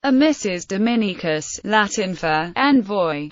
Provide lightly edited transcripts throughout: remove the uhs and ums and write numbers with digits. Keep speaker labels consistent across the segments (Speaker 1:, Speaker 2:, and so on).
Speaker 1: A missus dominicus, Latin for envoy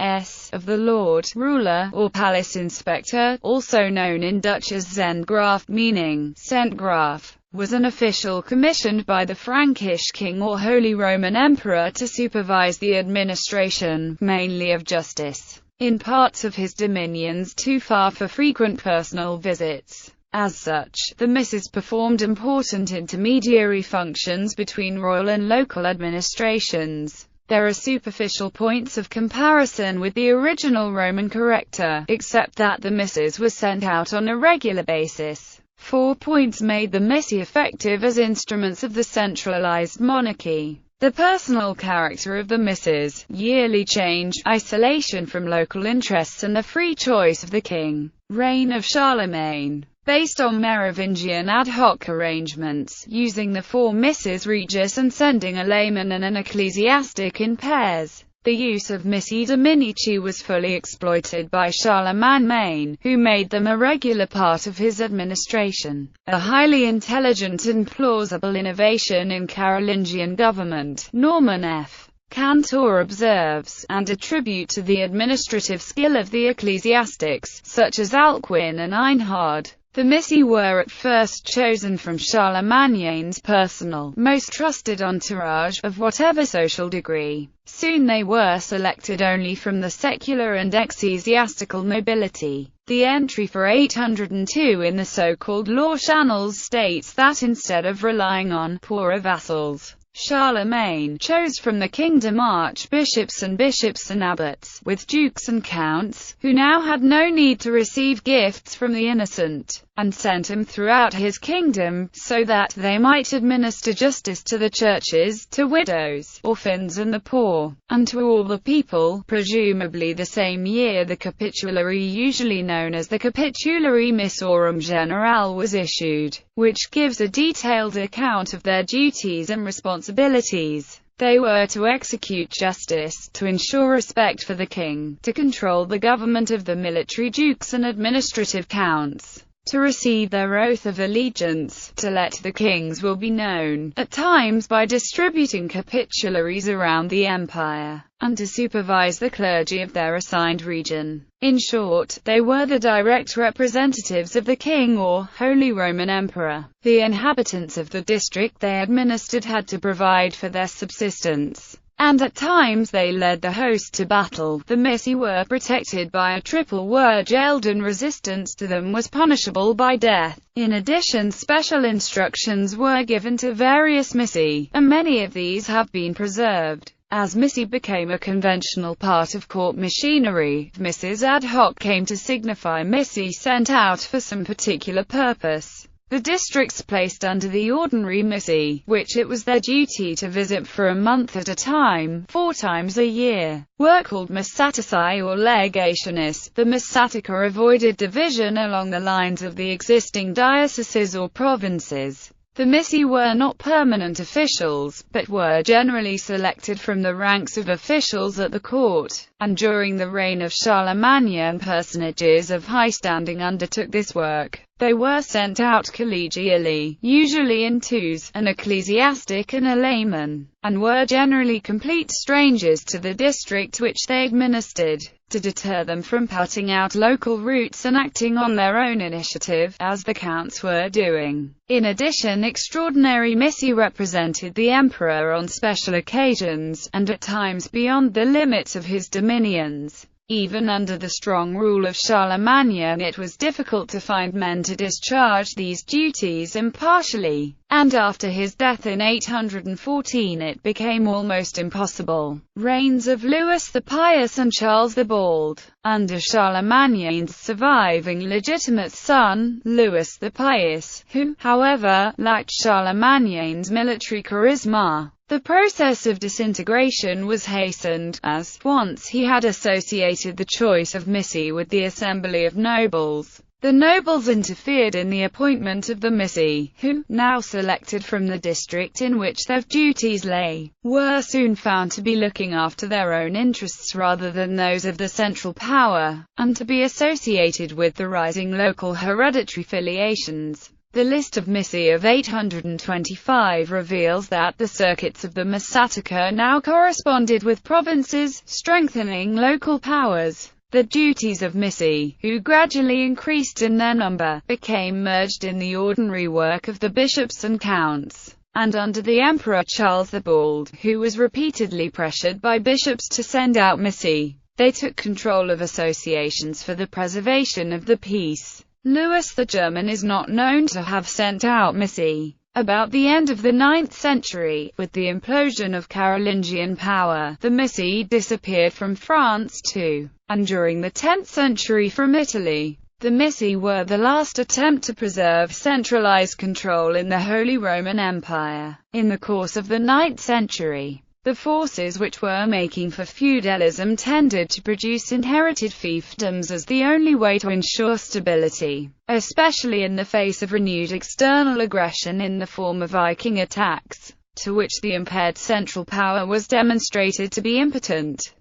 Speaker 1: of the Lord, ruler, or palace inspector, also known in Dutch as zendgraaf, meaning sent-graph, was an official commissioned by the Frankish king or Holy Roman Emperor to supervise the administration, mainly of justice, in parts of his dominions too far for frequent personal visits. As such, the missus performed important intermediary functions between royal and local administrations. There are superficial points of comparison with the original Roman corrector, except that the missus was sent out on a regular basis. 4 points made the missi effective as instruments of the centralized monarchy. The personal character of the missus, yearly change, isolation from local interests and the free choice of the king. Reign of Charlemagne. Based on Merovingian ad hoc arrangements, using the 4 misses regius and sending a layman and an ecclesiastic in pairs. The use of missi dominici was fully exploited by Charlemagne, who made them a regular part of his administration. A highly intelligent and plausible innovation in Carolingian government, Norman F. Cantor observes, and a tribute to the administrative skill of the ecclesiastics, such as Alcuin and Einhard. The missi were at first chosen from Charlemagne's personal, most trusted entourage, of whatever social degree. Soon they were selected only from the secular and ecclesiastical nobility. The entry for 802 in the so-called Law Annals states that instead of relying on poorer vassals, Charlemagne chose from the kingdom archbishops and bishops and abbots, with dukes and counts, who now had no need to receive gifts from the innocent, and sent them throughout his kingdom, so that they might administer justice to the churches, to widows, orphans and the poor, and to all the people. Presumably the same year the capitulary, usually known as the Capitulary Missorum Generale, was issued, which gives a detailed account of their duties and responsibilities. They were to execute justice, to ensure respect for the king, to control the government of the military dukes and administrative counts, to receive their oath of allegiance, to let the king's will be known, at times by distributing capitularies around the empire, and to supervise the clergy of their assigned region. In short, they were the direct representatives of the king or Holy Roman Emperor. The inhabitants of the district they administered had to provide for their subsistence, and at times they led the host to battle. The missi were protected by a triple word, and resistance to them was punishable by death. In addition, special instructions were given to various missi, and many of these have been preserved. As missi became a conventional part of court machinery, misses ad hoc came to signify missi sent out for some particular purpose. The districts placed under the ordinary missi, which it was their duty to visit for a month at a time, 4 times a year, were called missatici or legationis. The missatica avoided division along the lines of the existing dioceses or provinces. The missi were not permanent officials, but were generally selected from the ranks of officials at the court, and during the reign of Charlemagne personages of high standing undertook this work. They were sent out collegially, usually in twos, an ecclesiastic and a layman, and were generally complete strangers to the district which they administered, to deter them from cutting out local routes and acting on their own initiative, as the counts were doing. In addition, extraordinary missi represented the emperor on special occasions, and at times beyond the limits of his dominions. Even under the strong rule of Charlemagne it was difficult to find men to discharge these duties impartially, and after his death in 814 it became almost impossible. Reigns of Louis the Pious and Charles the Bald. Under Charlemagne's surviving legitimate son, Louis the Pious, who, however, lacked Charlemagne's military charisma, the process of disintegration was hastened, as, once he had associated the choice of missi with the assembly of nobles, the nobles interfered in the appointment of the missi, who, now selected from the district in which their duties lay, were soon found to be looking after their own interests rather than those of the central power, and to be associated with the rising local hereditary filiations. The list of missi of 825 reveals that the circuits of the Massatica now corresponded with provinces, strengthening local powers. The duties of missi, who gradually increased in their number, became merged in the ordinary work of the bishops and counts. And under the Emperor Charles the Bald, who was repeatedly pressured by bishops to send out missi, they took control of associations for the preservation of the peace. Louis the German is not known to have sent out missi. About the end of the 9th century, with the implosion of Carolingian power, the missi disappeared from France too, and during the 10th century from Italy. The missi were the last attempt to preserve centralized control in the Holy Roman Empire. In the course of the 9th century, the forces which were making for feudalism tended to produce inherited fiefdoms as the only way to ensure stability, especially in the face of renewed external aggression in the form of Viking attacks, to which the impaired central power was demonstrated to be impotent.